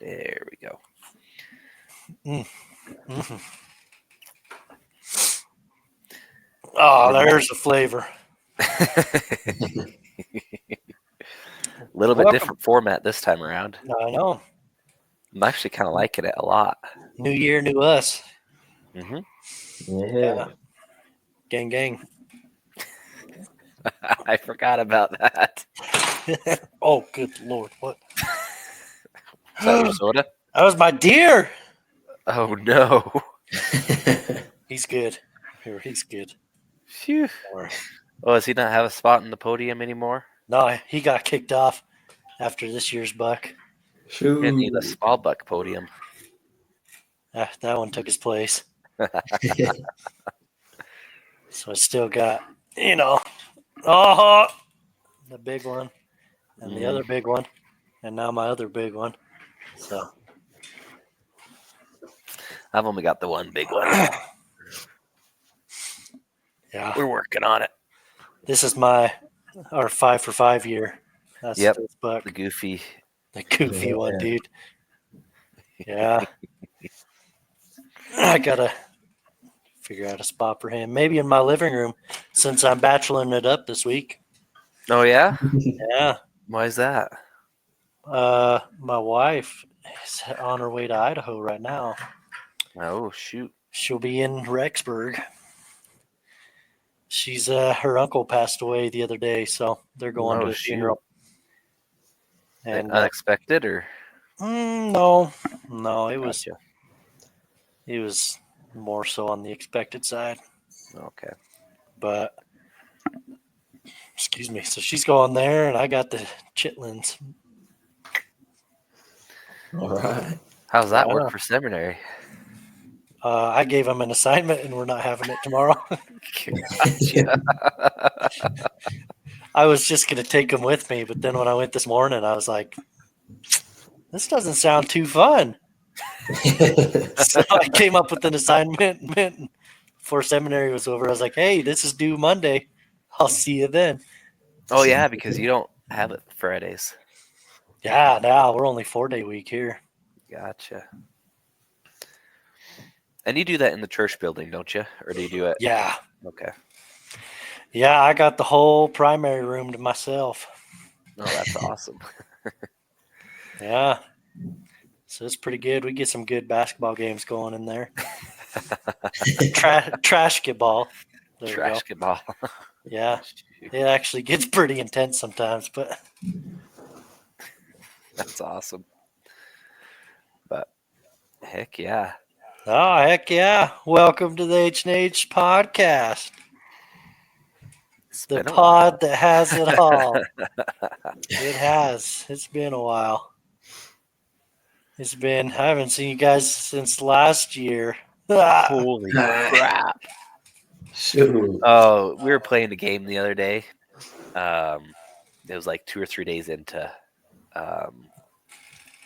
There we go. Mm-hmm. Oh, there's the flavor. A little bit different format this time around. I know. I'm actually kind of liking it a lot. New year, new us. Mm-hmm. Yeah. Gang, gang. I forgot about that. Oh, good Lord. What? Is that your soda? That was my deer. Oh, no. He's good. He's good. Phew. Oh, does he not have a spot in the podium anymore? No, he got kicked off after this year's buck. He didn't need a small buck podium. That one took his place. So I still got, the big one and the other big one, and now my other big one. So I've only got the one big one. Yeah, We're working on it. This is our 5 for 5 year. That's Yep, this buck. the goofy One, dude. Yeah. I gotta figure out a spot for him. Maybe in my living room, since I'm bacheloring it up this week. Oh yeah? Yeah. Why is that? My wife is on her way to Idaho right now. Oh shoot. She'll be in Rexburg. She's her uncle passed away the other day, so they're going to a funeral. And unexpected or? No, it was Gotcha. It was more so on the expected side. Okay. But excuse me. So she's going there, and I got the chitlins. All right. How's that work for seminary? I gave them an assignment, and we're not having it tomorrow. Gotcha. I was just going to take them with me, but then when I went this morning, I was like, this doesn't sound too fun. So I came up with an assignment before seminary was over. I was like, hey, this is due Monday. I'll see you then. Oh, yeah, because you don't have it Fridays. Yeah, now we're only 4-day week here. Gotcha. And you do that in the church building, don't you? Or do you do it? Yeah. Okay. Yeah, I got the whole primary room to myself. Oh, that's awesome. Yeah. So it's pretty good. We get some good basketball games going in there. Trash ball. Trash ball. Yeah. It actually gets pretty intense sometimes, but that's awesome. But heck yeah. Oh, heck yeah. Welcome to the H&H podcast. The pod that has it all. It has. It's been a while. I haven't seen you guys since last year. Holy crap. Shoot. Oh, we were playing a game the other day. It was like 2 or 3 days into the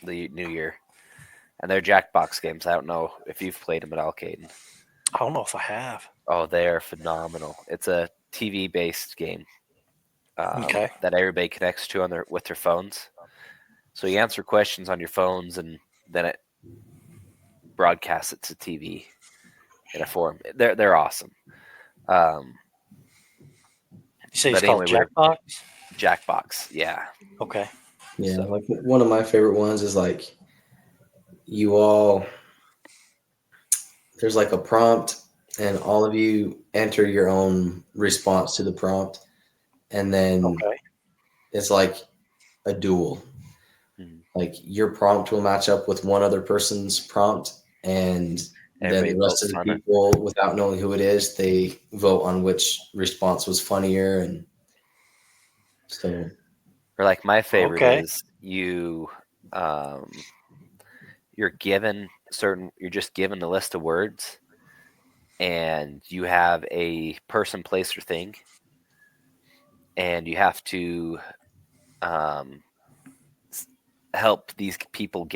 new year. And they're Jackbox games. I don't know if you've played them at all, Caden. I don't know if I have. Oh, they are phenomenal. It's a TV-based game that everybody connects to with their phones. So you answer questions on your phones, and then it broadcasts it to TV in a forum. They're awesome. You say it's called Jackbox? Jackbox, yeah. Okay. Yeah, so. Like one of my favorite ones is like there's like a prompt, and all of you enter your own response to the prompt, and then it's like a duel. Like your prompt will match up with one other person's prompt, and then the rest of the people, without knowing who it is, they vote on which response was funnier. And so, or like my favorite is you're just given a list of words, and you have a person, place, or thing, and you have to help these people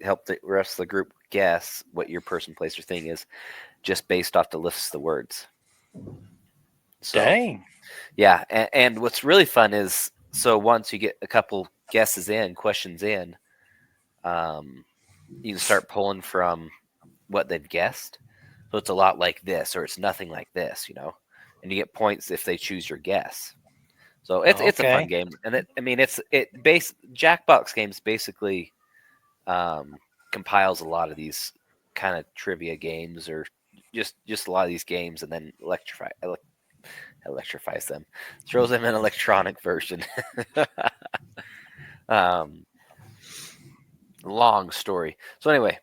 help the rest of the group guess what your person, place, or thing is, just based off the list of the words. So, dang. Yeah, and what's really fun is, so once you get a couple questions in, you can start pulling from what they've guessed. So it's a lot like this, or it's nothing like this, you know. And you get points if they choose your guess. So it's a fun Okay. game, and Jackbox Games basically compiles a lot of these kind of trivia games, or just a lot of these games, and then electrifies them, throws them in electronic version. Long story. So anyway,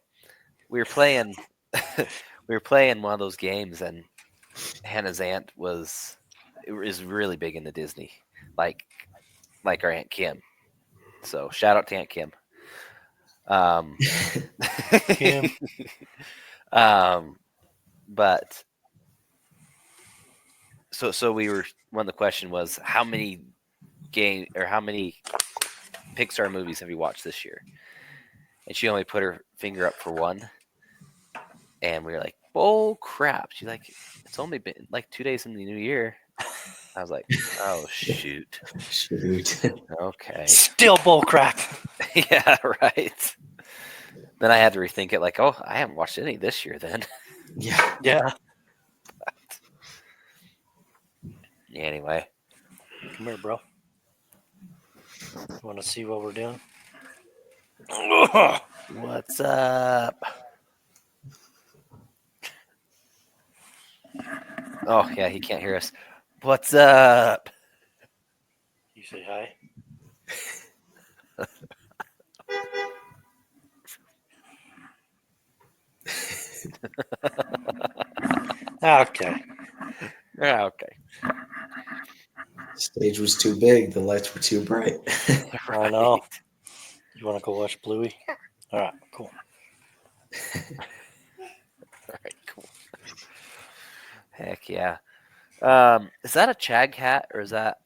we were playing one of those games, and Hannah's aunt is really big into Disney, like our Aunt Kim. So shout out to Aunt Kim. Kim. But so we were. One of the question was, how many Pixar movies have you watched this year? And she only put her finger up for one, and we were like, "Oh crap!" She's like, "It's only been like 2 days in the new year." I was like, "Oh shoot, Shoot. okay, Still bull crap. yeah, right." Then I had to rethink it, like, "Oh, I haven't watched any this year." Then, Yeah. Yeah. anyway, Come here, bro. You want to see what we're doing? what's up? Oh yeah, he can't hear us. What's up? You say hi. Okay. Yeah, okay. Stage was too big. The lights were too bright. I know. You want to go watch Bluey? All right, cool. All right, cool. Heck yeah. Is that a Chag hat, or is that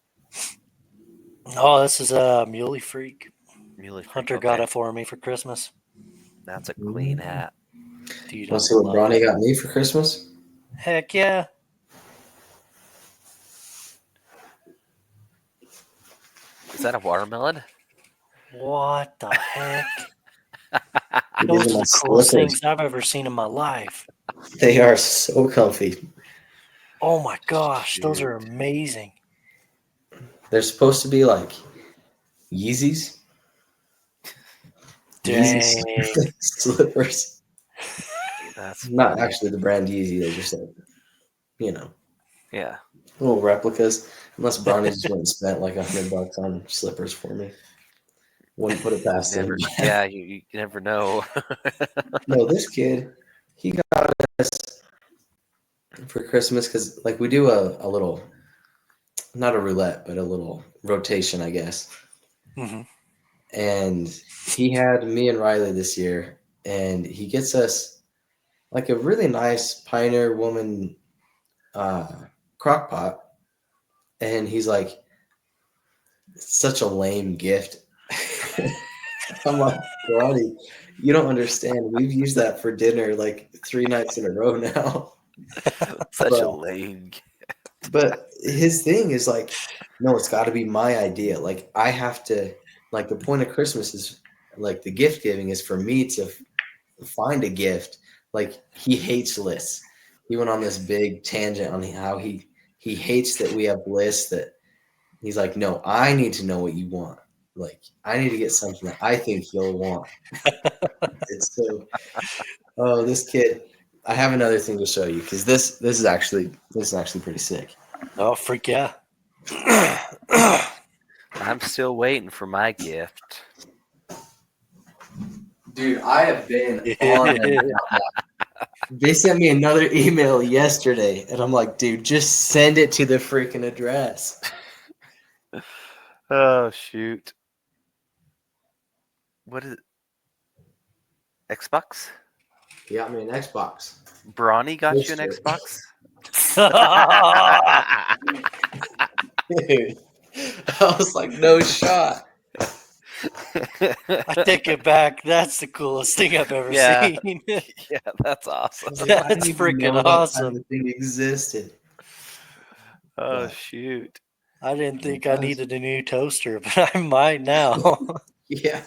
Oh, this is a Muley Freak. Muley Freak? Hunter got it for me for Christmas. That's a clean hat. Dude, Want I to see what love Bronny it. got me for Christmas? Heck yeah. Is that a watermelon? What the heck? These Those are are my the coolest slippers. things I've ever seen in my life. They are so comfy. Oh my gosh, those are amazing. They're supposed to be like Yeezys. Dang. Yeezy slippers. That's Not funny. actually the brand Yeezy. They're just like, Yeah. little replicas. Unless Bronny just went and spent like $100 on slippers for me. Wouldn't put it past him. Yeah, you never know. No, this kid, he got us for Christmas because like we do a little, not a roulette, but a little rotation, I guess. Mhm. And he had me and Riley this year, and he gets us like a really nice Pioneer Woman crock pot. And he's like, it's such a lame gift. I'm like, Ronnie, you don't understand. We've used that for dinner like 3 nights in a row now. Such a lame. But his thing is like, no, it's got to be my idea. Like, I have to, like, the point of Christmas is like the gift giving is for me to find a gift. Like, he hates lists. He went on this big tangent on how he hates that we have lists that he's like, no, I need to know what you want. Like, I need to get something that I think you'll want. It's so, oh, this kid. I have another thing to show you because this is actually pretty sick. Oh, freak yeah. I'm still waiting for my gift. Dude, I have been on them. They sent me another email yesterday, and I'm like, dude, just send it to the freaking address. Oh shoot. What is it? Xbox? He got me an Xbox. Bronny got you an Mister. Xbox? Dude, I was like, no shot. I take it back. That's the coolest thing I've ever Yeah. seen. Yeah, that's awesome. I was like, I That's didn't even freaking know that awesome. kind of thing existed. Oh But- shoot. I didn't think I needed a new toaster, but I might now. Yeah.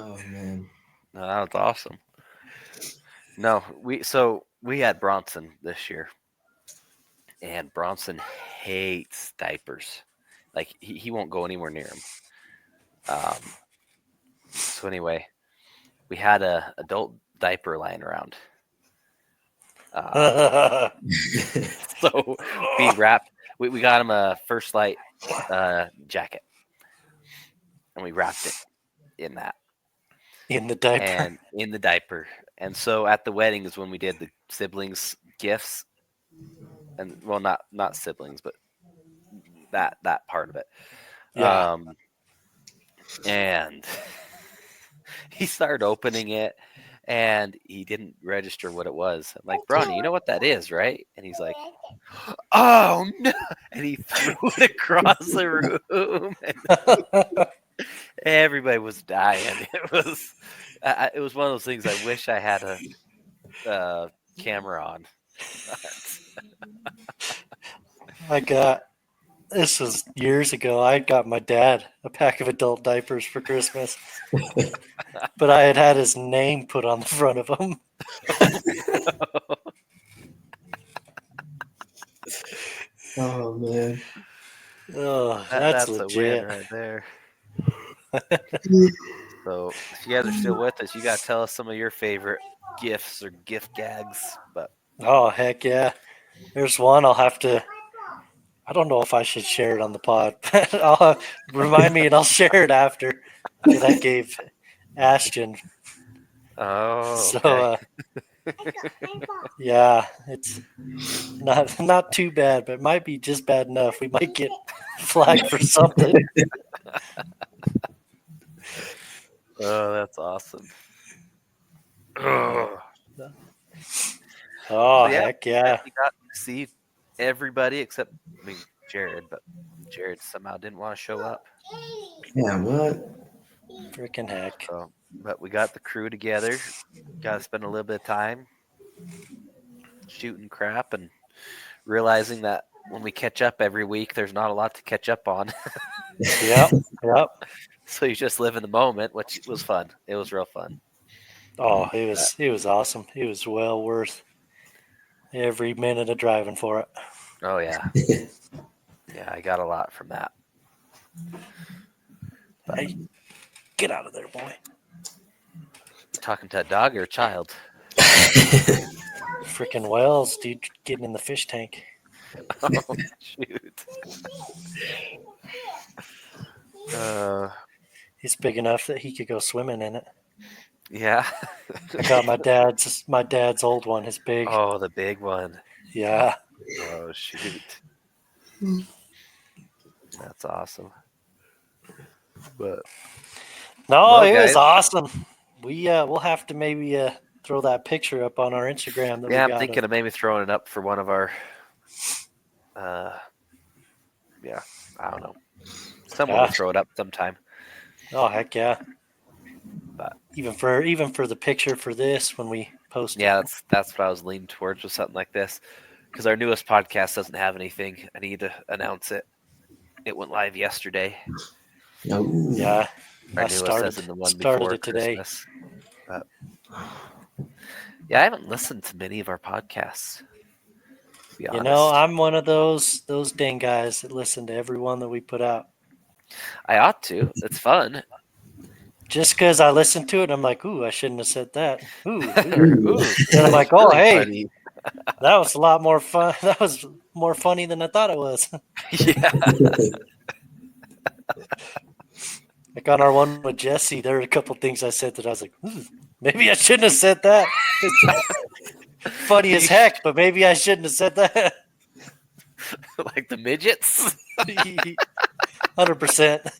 Oh man. No, that was awesome. No, we had Bronson this year, and Bronson hates diapers. Like he won't go anywhere near them. So anyway, we had a adult diaper lying around. So we wrapped. We got him a First Light jacket, and we wrapped it in that. In the diaper. And in the diaper. And so at the wedding is when we did the siblings gifts, and well, not siblings, but that part of it. Yeah. And he started opening it, and he didn't register what it was. I'm like, Bronny, you know what that is, right? And he's like, oh no! And he threw it across the room, and everybody was dying. It was one of those things. I wish I had a camera on. This was years ago. I got my dad a pack of adult diapers for Christmas, but I had his name put on the front of them. Oh man. Oh, that's a win legit. right there. So if you guys are still with us, you gotta tell us some of your favorite gifts or gift gags. But Oh, heck yeah. There's one I'll have to. I don't know if I should share it on the pod, but remind me and I'll share it after that I gave Ashton. okay. So, yeah, it's not too bad, but it might be just bad enough. We might get flagged for something. Oh, that's awesome. Oh, Oh, yeah, heck yeah. we got to see everybody except Jared, but Jared somehow didn't want to show up. Yeah, what? Freaking heck. So, but we got the crew together. Got to spend a little bit of time shooting crap and realizing that when we catch up every week, there's not a lot to catch up on. Yep. So you just live in the moment, which was fun. It was real fun. Oh, it was awesome. It was well worth every minute of driving for it. Oh yeah, yeah. I got a lot from that. But Hey, get out of there, boy. talking to a dog or a child? Freaking whales, dude, getting in the fish tank. Oh shoot. He's big enough that he could go swimming in it. Yeah. I got my dad's old one, his big. Oh, the big one. Yeah. Oh shoot. That's awesome. But No, well, it was guys, awesome. We'll have to maybe throw that picture up on our Instagram. That yeah, we I'm thinking of maybe throwing it up for one of our. Yeah, I don't know. Someone will throw it up sometime. Oh heck yeah! But even for the picture for this when we post it. Yeah, that's what I was leaning towards with something like this, because our newest podcast doesn't have anything. I need to announce it. It went live yesterday. No. Yeah, Our I newest started as in the one started before it today. Christmas. But yeah, I haven't listened to many of our podcasts. To be honest, I'm one of those dang guys that listen to every one that we put out. I ought to. It's fun. Just because I listened to it, I'm like, ooh, I shouldn't have said that. Ooh. Ooh, And I'm like, oh, really hey, funny. that was a lot more fun. That was more funny than I thought it was. Yeah. Like on our one with Jesse, there were a couple things I said that I was like, maybe I shouldn't have said that. Funny as heck, but maybe I shouldn't have said that. Like the midgets. 100%.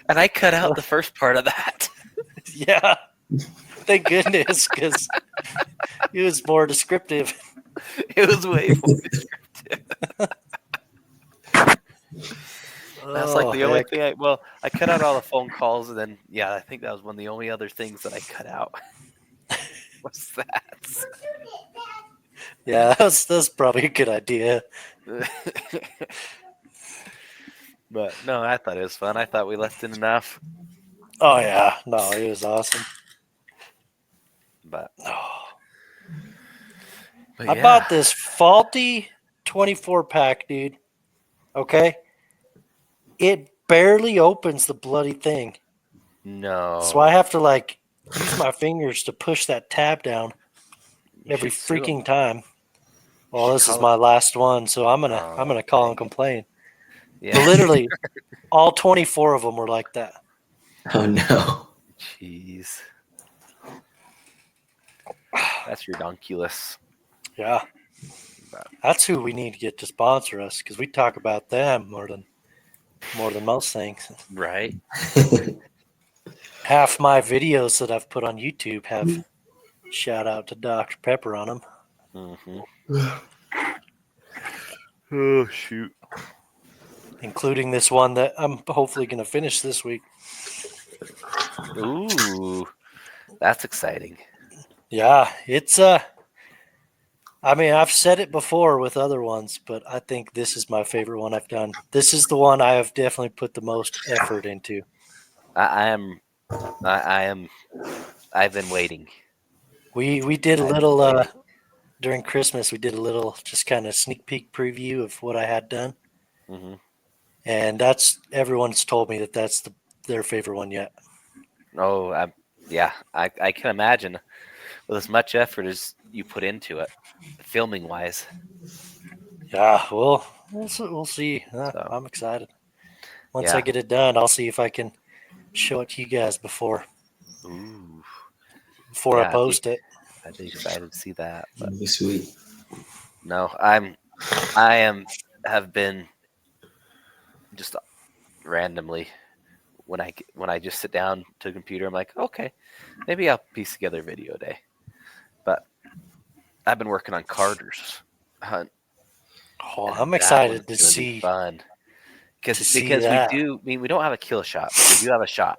And I cut out the first part of that. Yeah. Thank goodness, because it was more descriptive. It was way more descriptive. That's like the only thing I cut out all the phone calls, and then I think that was one of the only other things that I cut out. What's that? Yeah, that's probably a good idea. But no, I thought it was fun. I thought we left in enough. Oh yeah, no, it was awesome. But Oh. But I yeah. bought this faulty 24 pack, dude. Okay, it barely opens the bloody thing, No. so I have to like use my fingers to push that tab down You every should sue 'em. freaking time. Well, should this is call my last one, so I'm Oh, gonna call dang and it. complain. Yeah. Literally, all 24 of them were like that. Oh no. Jeez. That's redonkulous. Yeah, But that's who we need to get to sponsor us because we talk about them more than most things. right. Half my videos that I've put on YouTube have shout out to Dr. Pepper on them, Oh shoot. including this one that I'm hopefully going to finish this week. Ooh. That's exciting. Yeah, it's I mean, I've said it before with other ones, but I think this is my favorite one I've done. This is the one I have definitely put the most effort into. I am I've been waiting. We did a I've been little waiting. during Christmas. We did a little just kind of sneak peek preview of what I had done, hmm and that's everyone's told me that that's their favorite one yet. Oh, yeah. I can imagine with as much effort as you put into it, filming wise. Yeah, well, we'll see. So I'm excited. Once I yeah. get it done, I'll see if I can show it to you guys before Ooh. I Yeah, post it. I'd be excited to see that. But That'd be sweet. no, I am have been just randomly when I just sit down to a computer, I'm like, okay, maybe I'll piece together a video day. But I've been working on Carter's hunt, Oh, and I'm that one's excited to gonna be see fun because we that. do. I mean, we don't have a kill shot, but we do have a shot.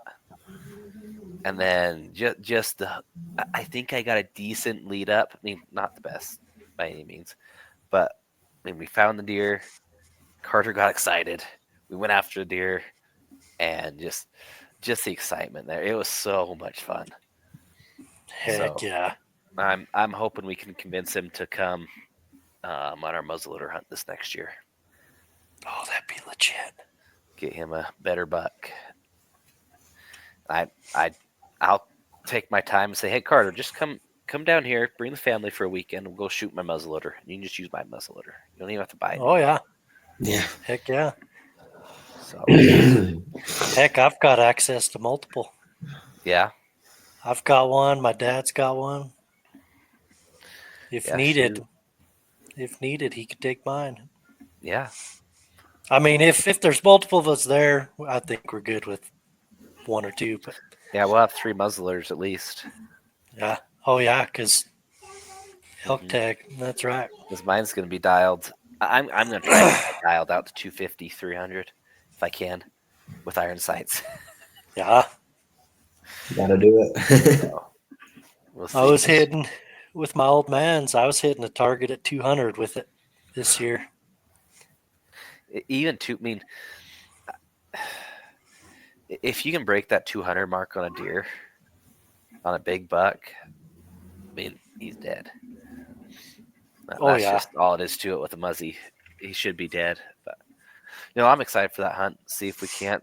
And then just the, I think I got a decent lead up. I mean, not the best by any means, but I mean, we found the deer. Carter got excited. We went after the deer, and just the excitement there. It was so much fun. Heck So yeah. I'm hoping we can convince him to come on our muzzleloader hunt this next year. Oh, that'd be legit. Get him a better buck. I'll take my time and say, hey Carter, just come down here, bring the family for a weekend, and we'll go shoot my muzzleloader. You can just use my muzzleloader. You don't even have to buy it. Oh yeah. Yeah. Heck yeah. So Heck, I've got access to multiple. yeah. I've got one. My dad's got one. If Yeah, needed, shoot. he could take mine. Yeah. I mean, if there's multiple of us there, I think we're good with one or two. But Yeah, we'll have 3 muzzleloaders at least. yeah, oh yeah, because elk Mhm. tag. That's right. Because mine's going to be dialed. I'm going to try to get it dialed out to 250, 300 if I can with iron sights. Yeah, Gotta do it. So we'll I see. was hitting with my old man's. I was hitting a target at 200 with it this year. Even I mean, if you can break that 200 mark on a deer, on a big buck, I mean, he's dead. Oh That's yeah, just all it is to it with a muzzy. He should be dead. But I'm excited for that hunt. See if we can't.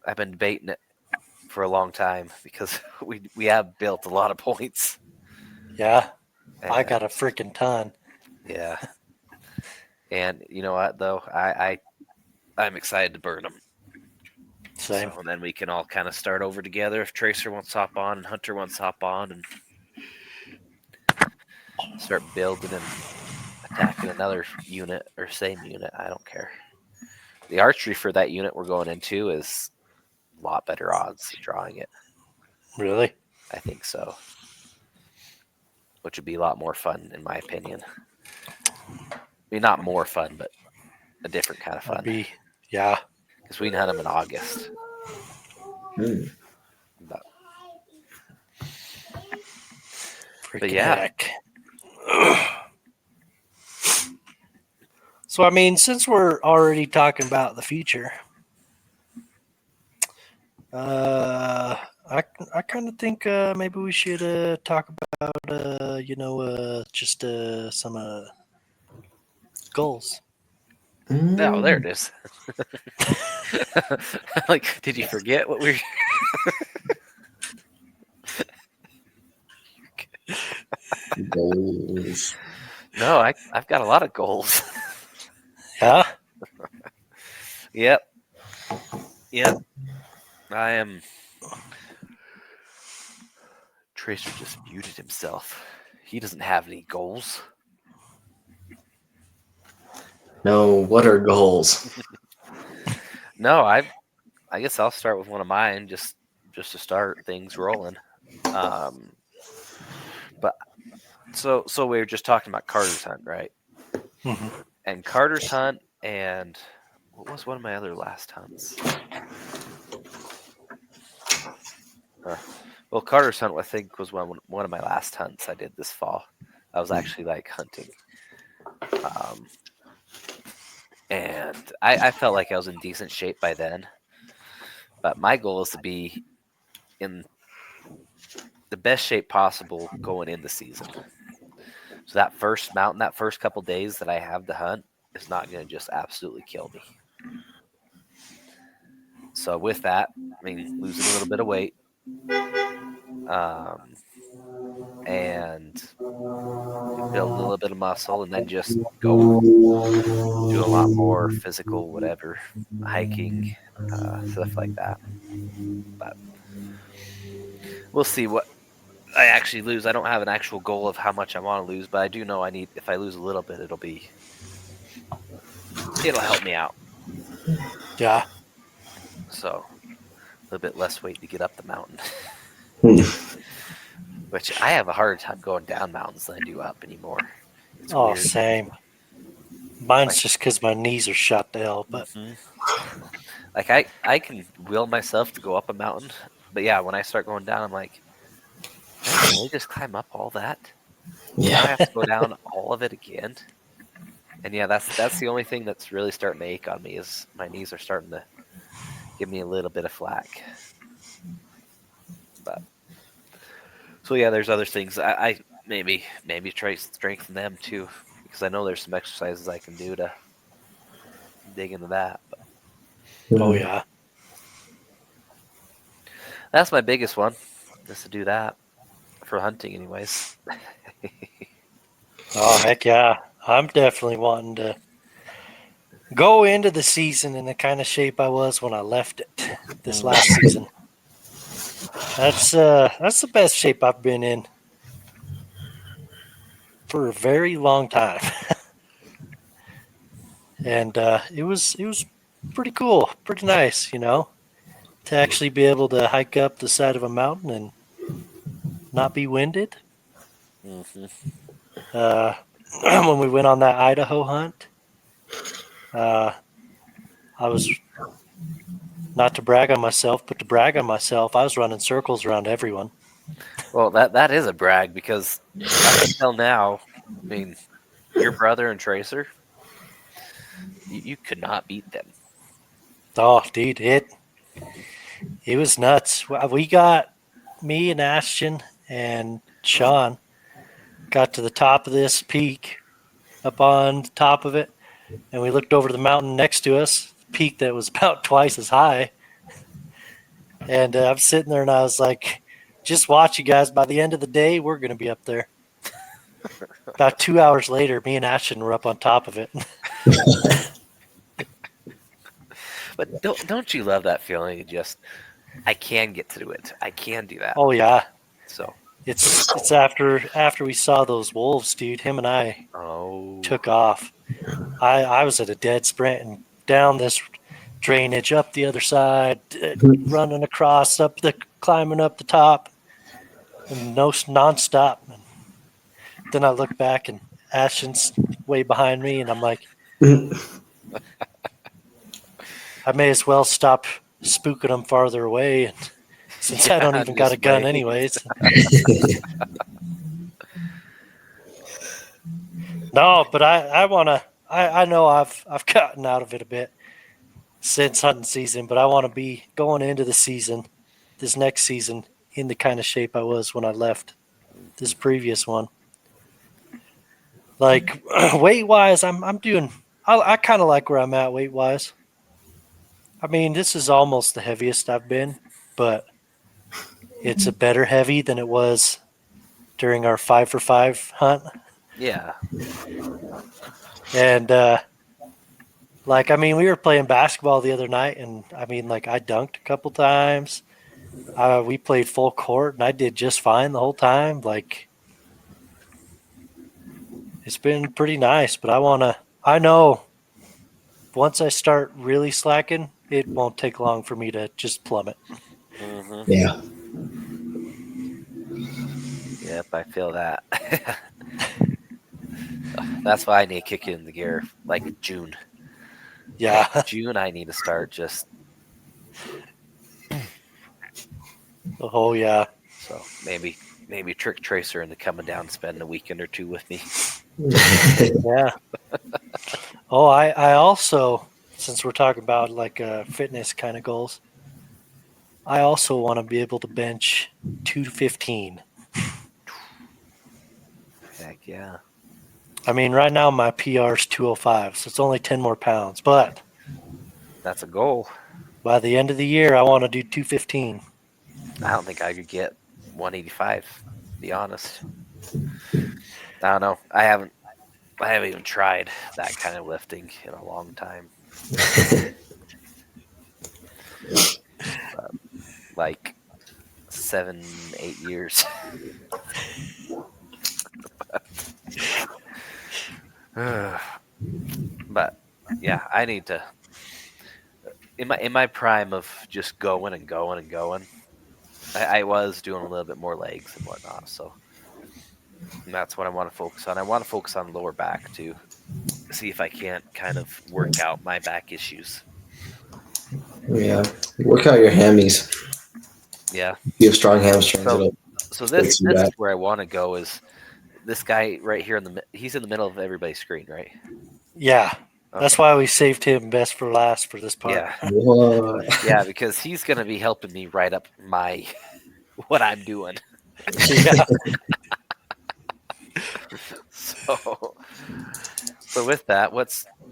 I've been debating it for a long time because we have built a lot of points. yeah. I And, got a freaking ton. yeah. And you know what though, I'm excited to burn them. Same. So then we can all kind of start over together if Tracer wants to hop on and Hunter wants to hop on and start building and attacking another unit or same unit. I don't care. The archery for that unit we're going into is a lot better odds of drawing it. Really? I think so. Which would be a lot more fun, in my opinion. I mean, not more fun, but a different kind of fun. Yeah. Because we can hunt them in August. But Freaking yeah. heck. So, I mean, since we're already talking about the future, I kind of think maybe we should talk about just some goals. Oh, there it is. Like, did you forget what we? Goals. No, I've got a lot of goals. Yeah. Yep. I am. Tracer just muted himself. He doesn't have any goals. No, what are goals? No, I guess I'll start with one of mine just to start things rolling. But so we were just talking about Carter's Hunt, right? Mm-hmm. And Carter's Hunt and what was one of my other last hunts? Well, Carter's Hunt, I think, was one of my last hunts I did this fall. I was actually like hunting. And I felt like I was in decent shape by then. But my goal is to be in the best shape possible going into season. So that first mountain, that first couple days that I have to hunt is not going to just absolutely kill me. So with that, I mean, losing a little bit of weight, and build a little bit of muscle, and then just go do a lot more physical, whatever, hiking, stuff like that. But we'll see what I actually lose. I don't have an actual goal of how much I want to lose, but I do know if I lose a little bit, it'll help me out. Yeah. So a little bit less weight to get up the mountain. Which I have a harder time going down mountains than I do up anymore. It's weird. Same. Mine's just because my knees are shot to hell, but like I can will myself to go up a mountain, but yeah, when I start going down, I'm like, can I really just climb up all that? Yeah. Now I have to go down all of it again. And yeah, that's the only thing that's really starting to ache on me is my knees are starting to give me a little bit of flack. But so yeah, there's other things I maybe try to strengthen them too, because I know there's some exercises I can do to dig into that. But oh yeah, that's my biggest one, is to do that for hunting, anyways. oh heck yeah, I'm definitely wanting to go into the season in the kind of shape I was when I left it this last season. That's the best shape I've been in for a very long time. And it was pretty cool, pretty nice, to actually be able to hike up the side of a mountain and not be winded. Mm-hmm. When we went on that Idaho hunt, I was, not to brag on myself, but to brag on myself, I was running circles around everyone. Well, that is a brag, because up until now, I mean, your brother and Tracer, you could not beat them. Oh, dude, it was nuts. We got, me and Ashton and Sean got to the top of this peak, up on the top of it, and we looked over the mountain next to us, peak that was about twice as high. And I'm sitting there and I was like, just watch, you guys. By the end of the day, we're going to be up there. About 2 hours later, me and Ashton were up on top of it. But don't you love that feeling of just, I can get to do it. I can do that. Oh yeah. So It's after we saw those wolves, dude. Him and I took off. I was at a dead sprint and down this drainage, up the other side, running across, climbing up the top, and nonstop. And then I look back and Ashton's way behind me, and I'm like, I may as well stop spooking them farther away, and since I don't even got a gun anyways. No, but I want to. I know I've gotten out of it a bit. since hunting season, but I want to be going into the season, this next season, in the kind of shape I was when I left this previous one. Like weight wise, I'm doing. I kind of like where I'm at weight wise. I mean, this is almost the heaviest I've been, but it's a better heavy than it was during our 5 for 5 hunt. Yeah. And like, I mean, we were playing basketball the other night, and I mean, like, I dunked a couple times. We played full court, and I did just fine the whole time. Like, it's been pretty nice, but I know once I start really slacking, it won't take long for me to just plummet. Mm-hmm. Yeah. Yep, I feel that. That's why I need to kick it in the gear, like June. Yeah. June, I need to start just. Oh, yeah. So maybe trick Tracer into coming down and spending a weekend or two with me. Yeah. Oh, I also, since we're talking about like fitness kind of goals, I also want to be able to bench 215. Heck yeah. I mean, right now my PR is 205, so it's only 10 more pounds. But That's a goal. by the end of the year, I want to do 215. I don't think I could get 185, to be honest. I don't know. I haven't even tried that kind of lifting in a long time. Like 7, 8 years. But yeah, I need to in my prime of just going and going and going. I was doing a little bit more legs and whatnot, so that's what I want to focus on. I want to focus on lower back too. See if I can't kind of work out my back issues. Yeah. Work out your hammies. Yeah. You have strong hamstrings. So this is where I want to go. Is this guy right here he's in the middle of everybody's screen, right? Yeah. Okay. That's why we saved him best for last for this part. Yeah. Yeah, because he's going to be helping me write up what I'm doing. Yeah. So with that,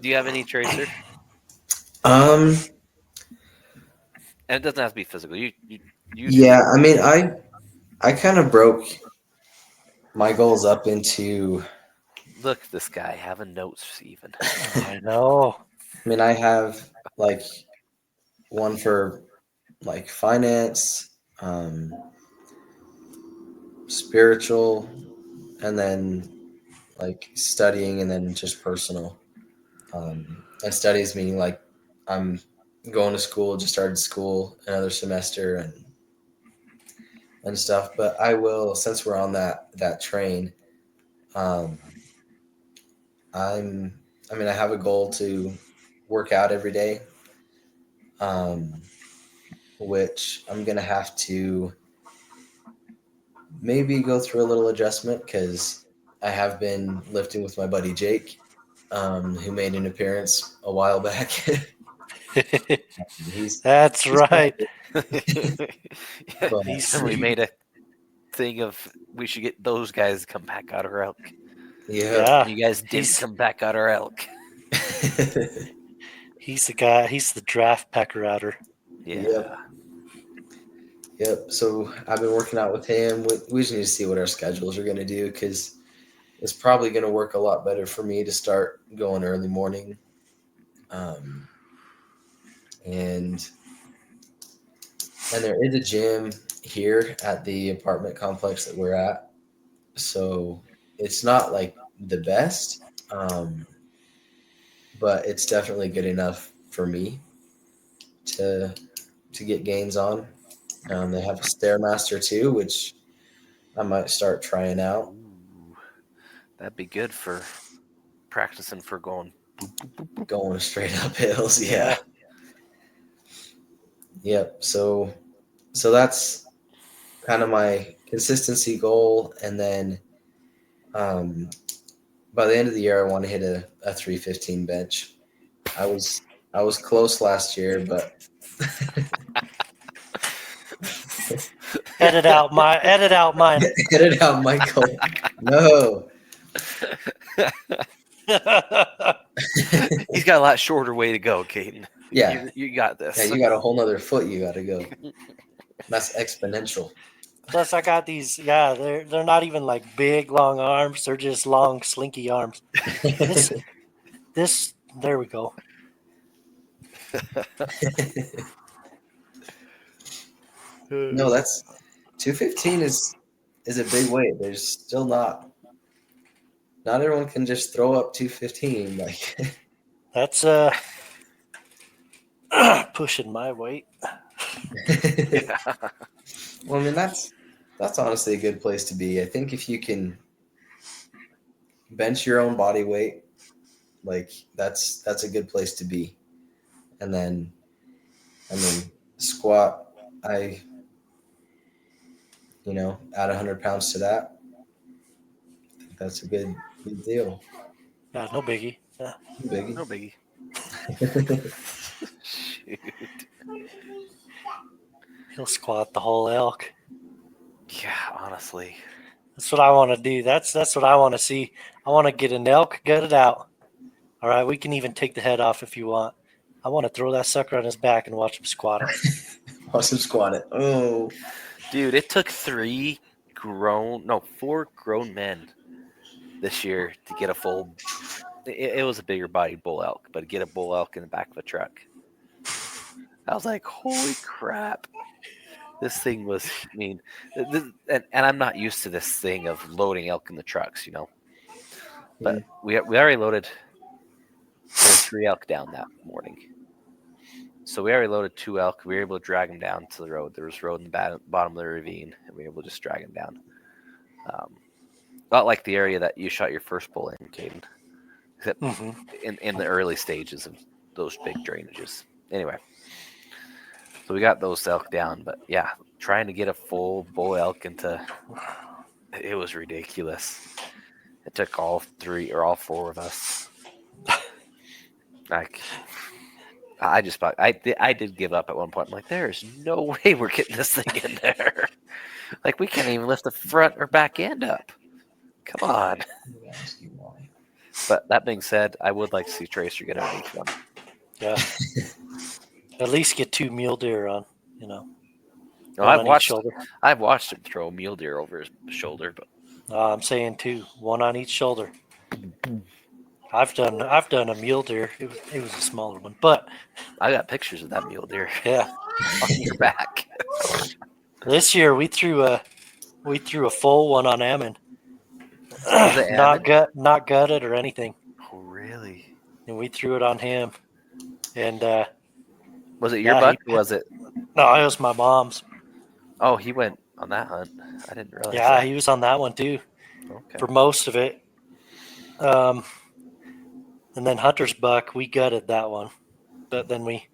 do you have any Tracer? Um. And it doesn't have to be physical. You Yeah, I mean, I kind of broke my goals up into. Look, this guy having notes even. I know. I mean, I have like one for like finance, spiritual, and then like studying, and then just personal. And studies meaning like I'm going to school, just started school, another semester, and stuff. But I will, since we're on that train, um, I have a goal to work out every day, which I'm gonna have to maybe go through a little adjustment because I have been lifting with my buddy Jake, who made an appearance a while back. That's right. We made a thing of we should get those guys to come back out of our elk. Yeah. You guys didn't come back out of our elk. He's the guy. He's the draft packer outer. Yeah. Yep. So I've been working out with him. We just need to see what our schedules are going to do because it's probably going to work a lot better for me to start going early morning. And there is a gym here at the apartment complex that we're at. So it's not like the best, but it's definitely good enough for me to get gains on. They have a Stairmaster too, which I might start trying out. Ooh, that'd be good for practicing for going straight up hills. Yeah. Yep. So that's kind of my consistency goal. And then by the end of the year, I want to hit a 315 bench. I was I was close last year, but Edit out mine. edit out Michael. No. He's got a lot shorter way to go, Caden. Yeah. You got this. Yeah, you got a whole nother foot you got to go. That's exponential. Plus, I got these. Yeah, they're not even like big, long arms. They're just long, slinky arms. This. There we go. No, that's 215 is a big weight. There's still not everyone can just throw up 215 like That's pushing my weight. Yeah. Well, I mean that's honestly a good place to be. I think if you can bench your own body weight, like that's a good place to be. And then I mean squat, add 100 pounds to that. I think that's a good deal. Yeah, no biggie. Yeah. Biggie. No biggie. Shoot. He'll squat the whole elk. Yeah, honestly. That's what I want to do. That's what I want to see. I want to get an elk gutted out. All right, we can even take the head off if you want. I want to throw that sucker on his back and watch him squat it. Watch him squat it. Oh. Dude, it took 4 grown men this year to get a full. It was a bigger bodied bull elk, but to get a bull elk in the back of a truck. I was like, holy crap. This thing was, I mean, and I'm not used to this thing of loading elk in the trucks, But we already loaded. There were 3 elk down that morning. So we already loaded 2 elk. We were able to drag them down to the road. There was road in the bottom of the ravine, and we were able to just drag them down. Not like the area that you shot your first bull in, Caden. Except in the early stages of those big drainages. Anyway. So we got those elk down, but yeah, trying to get a full bull elk it was ridiculous. It took all 4 of us. Like, I did give up at one point. I'm like, there is no way we're getting this thing in there. Like, we can't even lift the front or back end up. Come on. But that being said, I would like to see Tracer get on each one. Yeah. At least get 2 mule deer on, No, I've watched him throw a mule deer over his shoulder, but I'm saying 2, 1 on each shoulder. I've done a mule deer. It was a smaller one, but I got pictures of that mule deer. Yeah, on your back. This year we threw a full one on Ammon. Not gutted or anything. Oh, really? And we threw it on him. And was it your buck or was it? No, it was my mom's. Oh, he went on that hunt. I didn't realize. Yeah, that. He was on that one too. Okay. For most of it. And then Hunter's buck, we gutted that one, but then we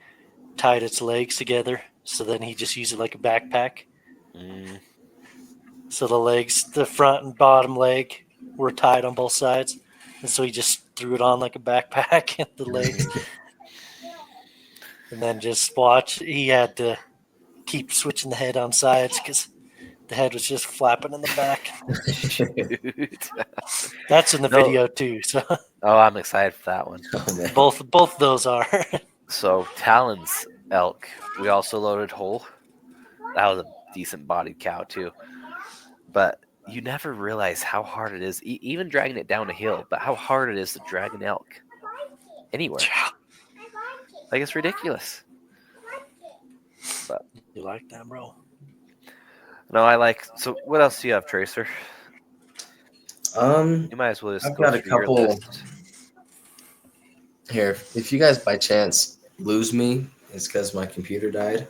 tied its legs together. So then he just used it like a backpack. So the front and bottom leg were tied on both sides. And so he just threw it on like a backpack and the legs. And then just watch. He had to keep switching the head on sides because the head was just flapping in the back. That's in the video too. So. Oh, I'm excited for that one. Both of those are. So Talon's elk, we also loaded whole. That was a decent bodied cow too. But you never realize how hard it is, even dragging it down a hill, but how hard it is to drag an elk anywhere. Like, it's ridiculous. But you like that, bro? No, so what else do you have, Tracer? You might as well just I've go got a through your couple list. Here. If you guys by chance lose me, it's because my computer died.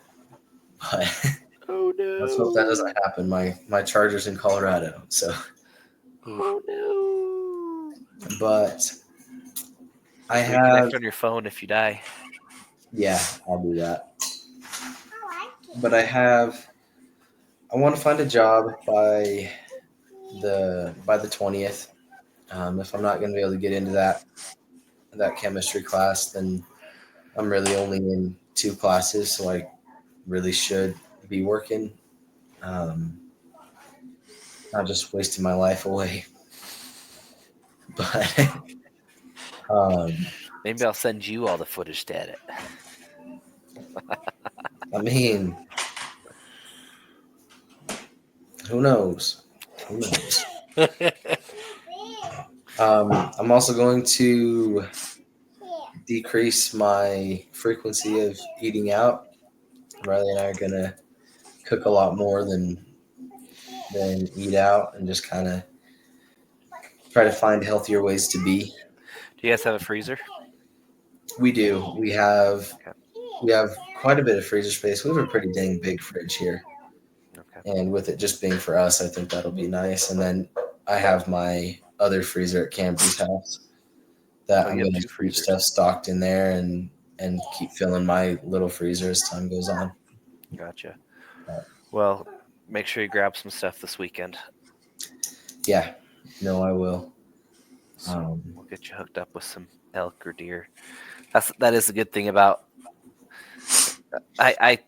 But oh no! Let's hope that doesn't happen. My charger's in Colorado, so. Oh no! But I have reconnect on your phone if you die. Yeah, I'll do that. But I want to find a job by the 20th. If I'm not going to be able to get into that chemistry class, then I'm really only in 2 classes, so I really should be working. Not just wasting my life away. But Maybe I'll send you all the footage to edit. I mean, who knows? Who knows? I'm also going to decrease my frequency of eating out. Riley and I are gonna cook a lot more than eat out, and just kind of try to find healthier ways to be. Do you guys have a freezer? We do. We have Okay. quite a bit of freezer space. We have a pretty dang big fridge here, Okay. and with it just being for us, I think that'll be nice. And then I have my other freezer at Camry's house that Oh, I'm you have going to 2 keep freezers. stuff stocked in there and keep filling my little freezer as time goes on. Gotcha. Well, make sure you grab some stuff this weekend. Yeah, no, I will. So we'll get you hooked up with some elk or deer. That is the good thing about. I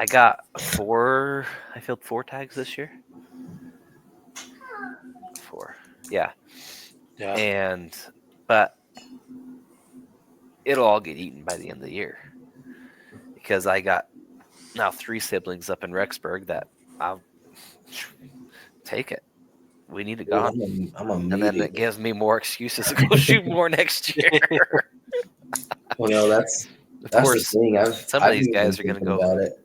got 4. I filled 4 tags this year. 4, yeah. But it'll all get eaten by the end of the year because I got now 3 siblings up in Rexburg that I'll take it. We need it gone. I'm And then it gives me more excuses to go shoot more next year. Well, no, that's Of the course, thing. some I've of these been guys are going to thinking go. about it.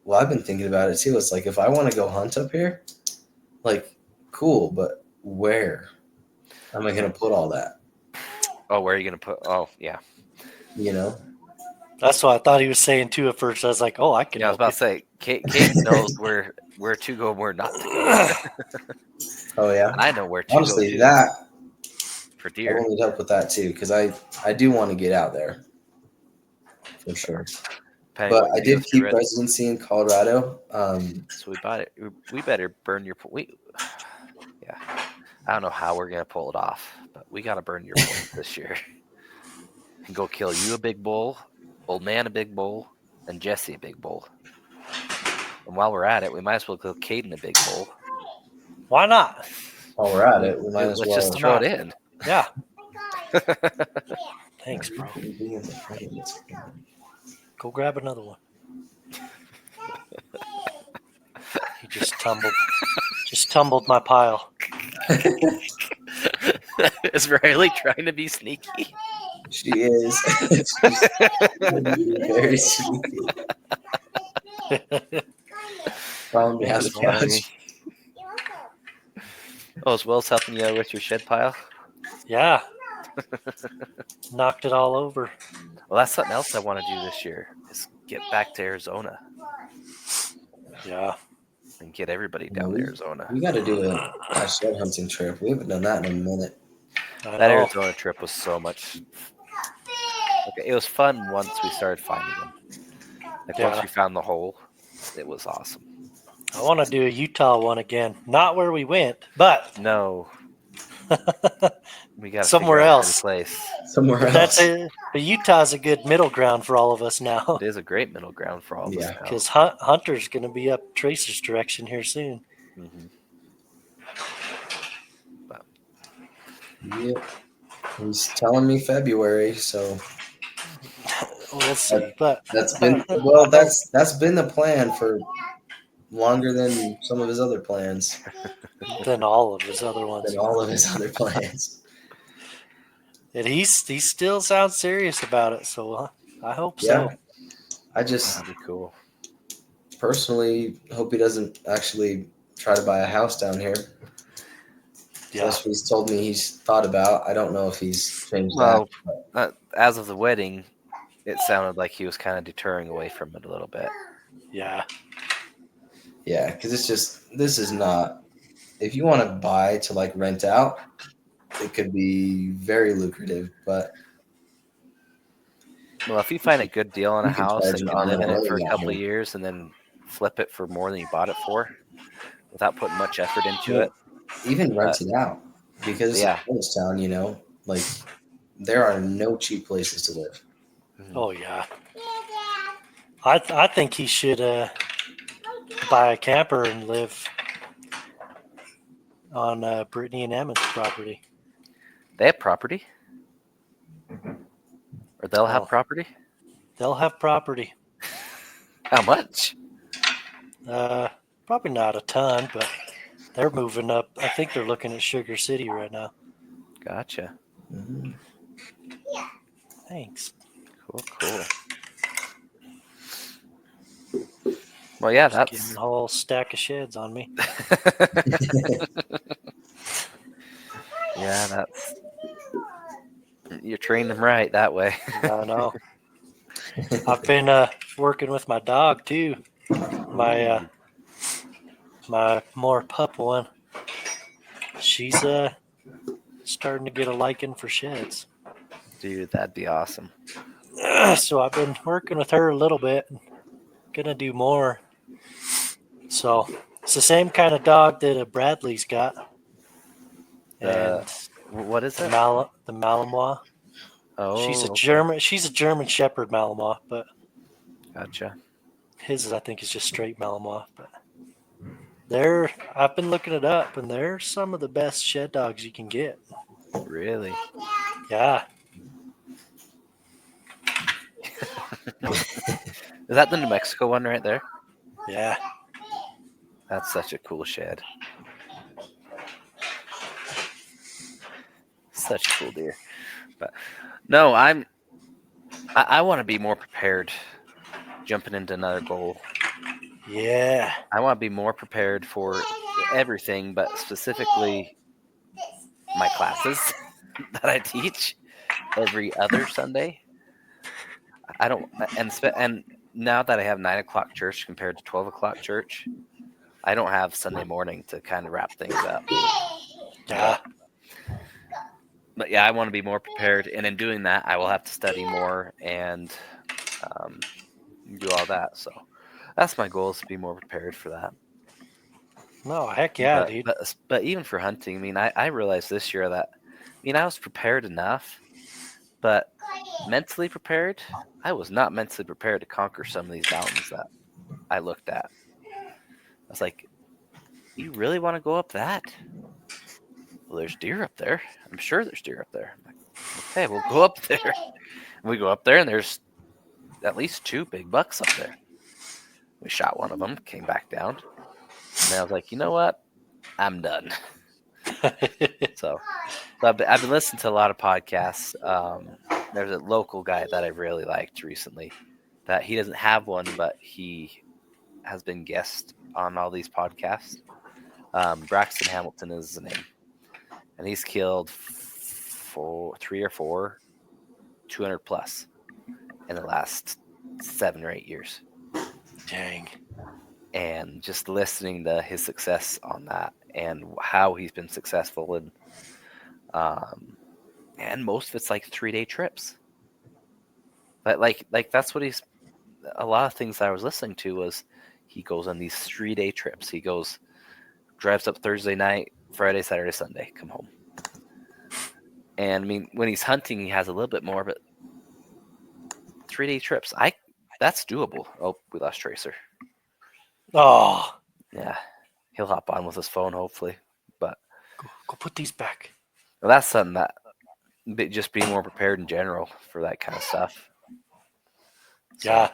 Well, I've been thinking about it too. It's like if I want to go hunt up here, like cool, but where am I going to put all that? Oh, where are you going to put? Oh, yeah. You know, That's what I thought he was saying too at first. I was like, oh, I can Yeah, I was help about to say, Kate knows where to go and where not to go. oh yeah. And I know where to Honestly, go too that for I deer. will need help with that too because I do want to get out there for sure. Depending But what I you do did with your keep residency in Colorado. So we bought it. We better burn your. Yeah. I don't know how we're gonna pull it off, but we gotta burn your point this year and go kill you a big bull, old man a big bull, and Jesse a big bull. And while we're at it, we might as well kill Caden a big bull. Why not? While we're at it, we might as Let's well just throw it in. Yeah. Thanks, bro. Go grab another one. He just tumbled my pile. Is Riley trying to be sneaky? She is. She's very sneaky. Found behind the couch. Oh, as well as helping you with your shed pile? Yeah. Knocked it all over. Well, that's something else I want to do this year is get back to Arizona. Yeah. And get everybody down to Arizona. We got to do a shed hunting trip. We haven't done that in a minute. That Arizona trip was so much. Okay, it was fun once we started finding them. Once we found the hole, it was awesome. I want to do a Utah one again. Not where we went, but no. We got somewhere else. Somewhere else. But Utah's a good middle ground for all of us now. It is a great middle ground for all of us now. Because Hunter's going to be up Tracer's direction here soon. Mm-hmm. But. Yep. He's telling me February, so we'll see. But that's been that's been the plan for longer than some of his other plans. Than all of his other ones. Than all of his other plans. And he still sounds serious about it, so I hope so. I just that'd be cool. Personally, hope he doesn't actually try to buy a house down here. Yeah. That's what he's told me he's thought about. I don't know if he's changed that. As of the wedding, it sounded like he was kind of deterring away from it a little bit. Yeah. Yeah, because this is not. If you want to buy to like rent out, it could be very lucrative. But if you find a good deal on a house and you live in it for a couple of years and then flip it for more than you bought it for, without putting much effort into it, even rent it out because it's a town, like there are no cheap places to live. Oh yeah. I think he should buy a camper and live on Brittany and Emmett's property. They have property, or they'll have Oh, property. they'll have property. How much? Probably not a ton, but they're moving up. I think they're looking at Sugar City right now. Gotcha. Mhm. Thanks. Cool. Well, yeah, Just getting that's a whole stack of sheds on me. yeah, that's you're training them right that way. I know. I've been working with my dog too. My my more pup one. She's starting to get a liking for sheds. Dude, that'd be awesome. So I've been working with her a little bit. Gonna do more. So it's the same kind of dog that a Bradley's got. And What is it? the Malinois. Oh, She's a German Shepherd Malinois, but gotcha. his I think is just straight Malinois. But I've been looking it up, and they're some of the best shed dogs you can get. Really? Yeah. Is that the New Mexico one right there? Yeah. That's such a cool shed. Such a cool deer. But no, I want to be more prepared jumping into another goal. Yeah. I want to be more prepared for everything, but specifically my classes that I teach every other Sunday. I don't, and now that I have 9 o'clock church compared to 12 o'clock church, I don't have Sunday morning to kind of wrap things up. Yeah. But yeah, I want to be more prepared, and in doing that, I will have to study more and do all that. So that's my goal, is to be more prepared for that. No, heck yeah, dude. But even for hunting, I mean, I realized this year that, I was prepared enough, but mentally prepared, I was not mentally prepared to conquer some of these mountains that I looked at. I was like, you really want to go up that? Well, there's deer up there. I'm sure there's deer up there. I'm like, okay, we'll go up there. And we go up there, and there's at least 2 big bucks up there. We shot one of them, came back down, and I was like, you know what? I'm done. So I've been listening to a lot of podcasts. There's a local guy that I really liked recently. That he doesn't have one, but he has been guest on all these podcasts. Braxton Hamilton is his name, and he's killed 3 or 4 200 plus in the last 7 or 8 years. Dang. And just listening to his success on that and how he's been successful, and most of it's like 3-day trips. But like that's what he's. A lot of things that I was listening to was he goes on these 3-day trips. He drives up Thursday night, Friday, Saturday, Sunday, come home. And I mean, when he's hunting, he has a little bit more, but 3-day trips, that's doable. Oh, we lost Tracer. Oh. Yeah, he'll hop on with his phone, hopefully. But Go put these back. well, that's something that just being more prepared in general for that kind of stuff. So, Yeah.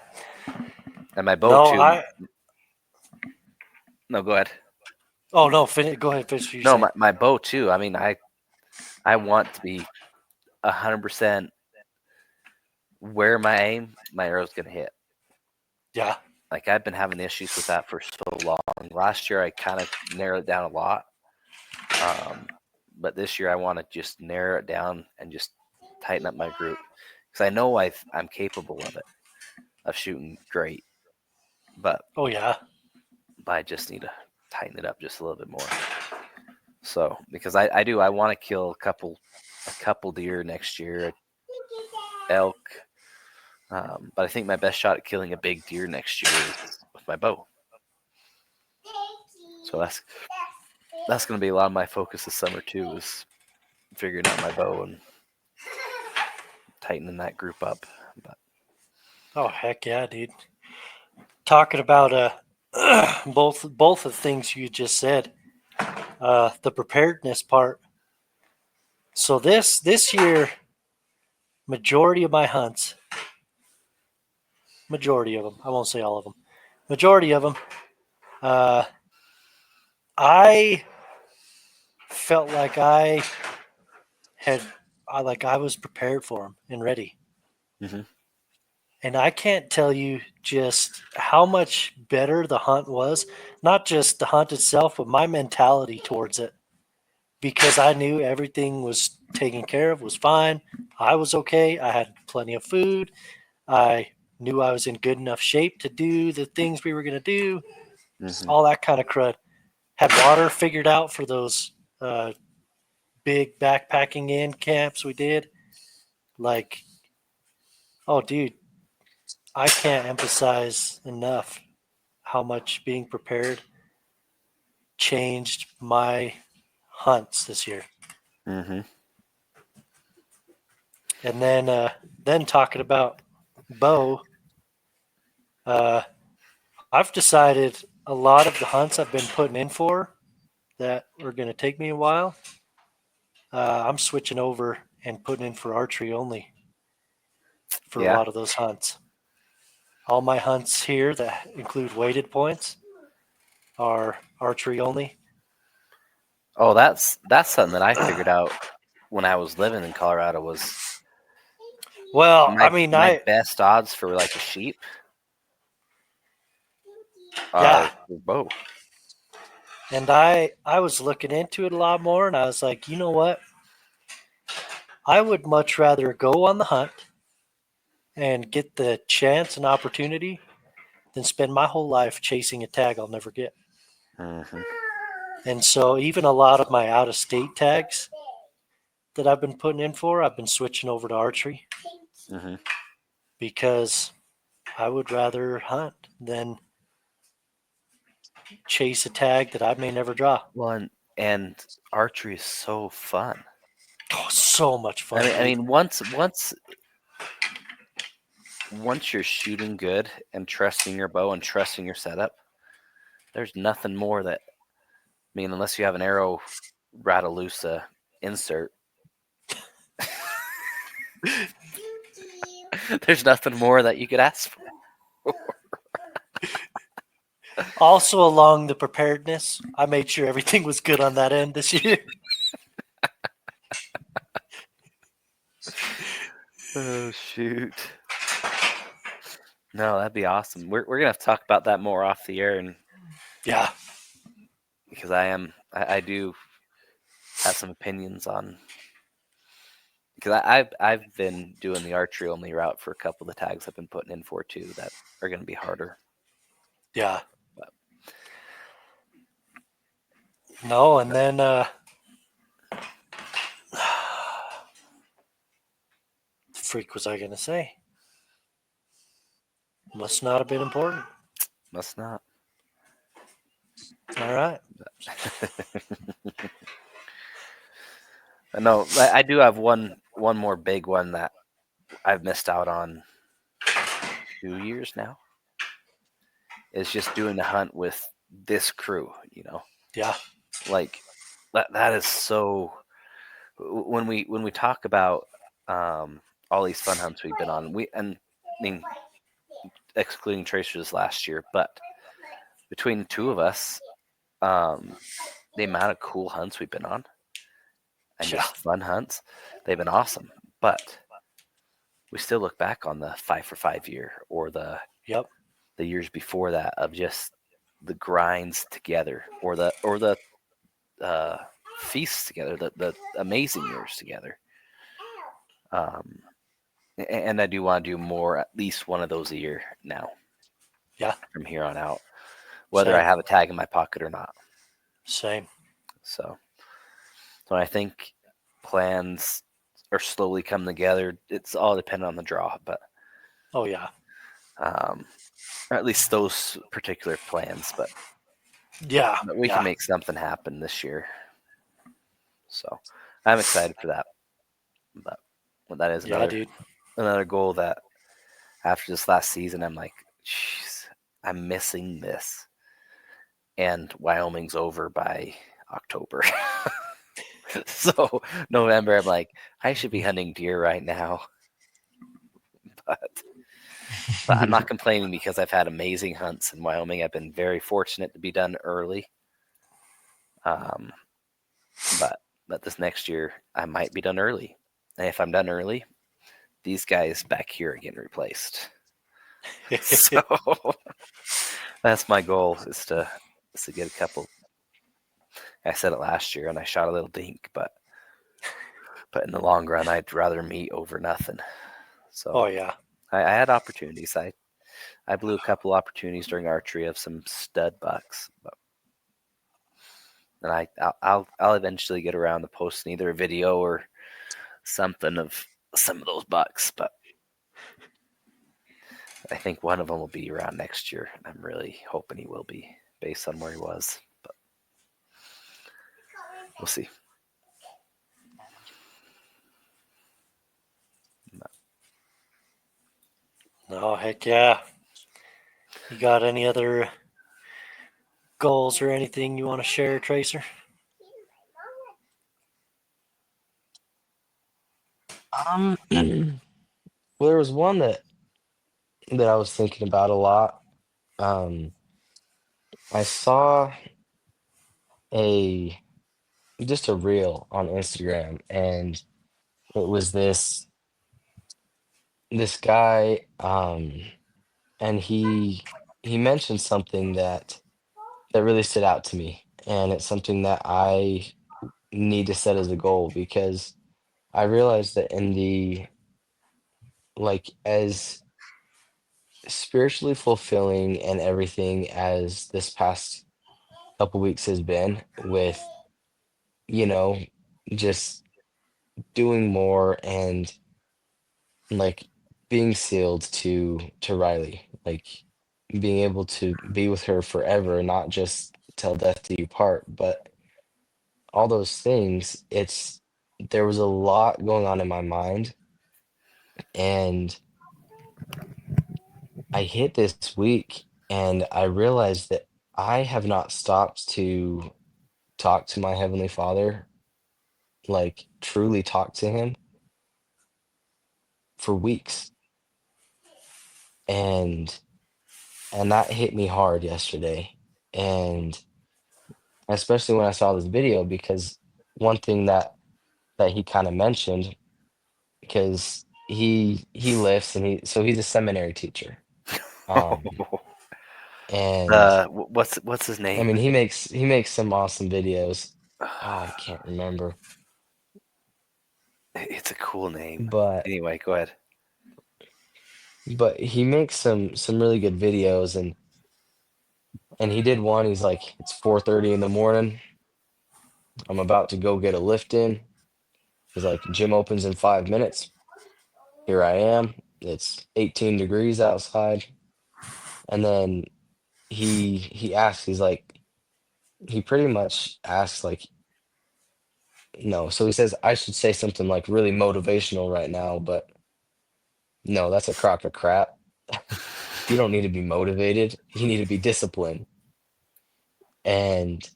and my bow too. No, go ahead. Oh no, go ahead. Finish. No, my bow too. I mean, I want to be 100% where my aim, my arrow's gonna hit. Yeah. Like, I've been having issues with that for so long. Last year I kind of narrowed it down a lot, but this year I want to just narrow it down and just tighten up my group, because I know I'm capable of it, of shooting great, but Oh yeah. I just need to tighten it up just a little bit more. So because I want to kill a couple deer next year, elk, but I think my best shot at killing a big deer next year is with my bow. So that's going to be a lot of my focus this summer too, is figuring out my bow and tightening that group up. But Oh heck yeah, dude! Talking about both of the things you just said, the preparedness part. So this year, majority of my hunts, majority of them, I won't say all of them, majority of them, I felt like had, I was prepared for them and ready. Mm-hmm. And I can't tell you just how much better the hunt was, not just the hunt itself, but my mentality towards it. Because I knew everything was taken care of, was fine. I was okay. I had plenty of food. I knew I was in good enough shape to do the things we were going to do, Mm-hmm. all that kind of crud. Had water figured out for those big backpacking in camps we did. Like, oh, dude, I can't emphasize enough how much being prepared changed my hunts this year. Mm-hmm. And then talking about bow, I've decided a lot of the hunts I've been putting in for that are going to take me a while. I'm switching over and putting in for archery only for a Yeah. lot of those hunts. All my hunts here that include weighted points are archery only. Oh, that's something that I figured out when I was living in Colorado was Well, my I mean, my best odds for like a sheep are yeah, for bow. and I was looking into it a lot more, and I was like, you know what? I would much rather go on the hunt and get the chance and opportunity than spend my whole life chasing a tag I'll never get. Mm-hmm. And so even a lot of my out of state tags that I've been putting in for, I've been switching over to archery Mm-hmm. because I would rather hunt than chase a tag that I may never draw. Well, and archery is so fun. Oh, so much fun, I dude. mean, once you're shooting good and trusting your bow and trusting your setup, there's nothing more that. I mean, unless you have an arrow Ratalusa insert, there's nothing more that you could ask for. Also, along the preparedness, I made sure everything was good on that end this year. Oh shoot! No, that'd be awesome. We're gonna have to talk about that more off the air, and Yeah. because I do have some opinions on because I've been doing the archery only route for a couple of the tags I've been putting in for too that are gonna be harder. Yeah. But No, and then freak was I gonna say? Must not have been important. must not. All right. No, I do have one more big one that I've missed out on 2 years now. Is just doing the hunt with this crew, Yeah. like that is so. When we talk about all these fun hunts we've been on, I mean excluding tracers last year, but between the two of us, the amount of cool hunts we've been on and Yeah. just fun hunts, they've been awesome. But we still look back on the 5 for 5 year or the Yep. years before that of just the grinds together or the feasts together, the amazing years together. Um, and I do want to do more, at least one of those a year now. Yeah. From here on out, whether I Same. have a tag in my pocket or not. Same. So I think plans are slowly coming together. It's all dependent on the draw, but Oh yeah. or at least those particular plans. But Yeah. we can Yeah. make something happen this year. So I'm excited for that. But that is Yeah, dude. another goal that after this last season, I'm like, jeez, I'm missing this. And Wyoming's over by October. So November, I'm like, I should be hunting deer right now. But I'm not complaining because I've had amazing hunts in Wyoming. I've been very fortunate to be done early. Um, but this next year, I might be done early. And if I'm done early, these guys back here are getting replaced. So that's my goal is to get a couple. I said it last year, and I shot a little dink, but in the long run, I'd rather meat over nothing. So Oh yeah. I had opportunities. I blew a couple opportunities during archery of some stud bucks, and I'll eventually get around to posting either a video or something of some of those bucks. But I think one of them will be around next year. I'm really hoping he will be, based on where he was. But we'll see. Oh heck yeah. You got any other goals or anything you want to share, Tracer? Well, there was one that I was thinking about a lot. Um, I saw a just a reel on Instagram, and it was this guy, and he mentioned something that really stood out to me, and it's something that I need to set as a goal because I realized that in the like as spiritually fulfilling and everything as this past couple weeks has been with, you know, just doing more and like being sealed to Riley, like being able to be with her forever, not just till death do you part, but all those things, there was a lot going on in my mind, and I hit this week and I realized that I have not stopped to talk to my Heavenly Father, like truly talk to him for weeks. And that hit me hard yesterday. And especially when I saw this video, because one thing that he kind of mentioned, because he lifts and he's a seminary teacher. Um and What's his I name? mean he makes some awesome videos. Oh, I can't remember. It's a cool name. But Anyway, go ahead. he makes some really good videos, and he did one. He's like, it's 4:30 in the morning. I'm about to go get a lift in. He's like, gym opens in 5 minutes. Here I am. It's 18 degrees outside. And then he asks, he's like, he pretty much asks like, no. So he says, I should say something like really motivational right now, but no, that's a crock of crap. You don't need to be motivated. You need to be disciplined. And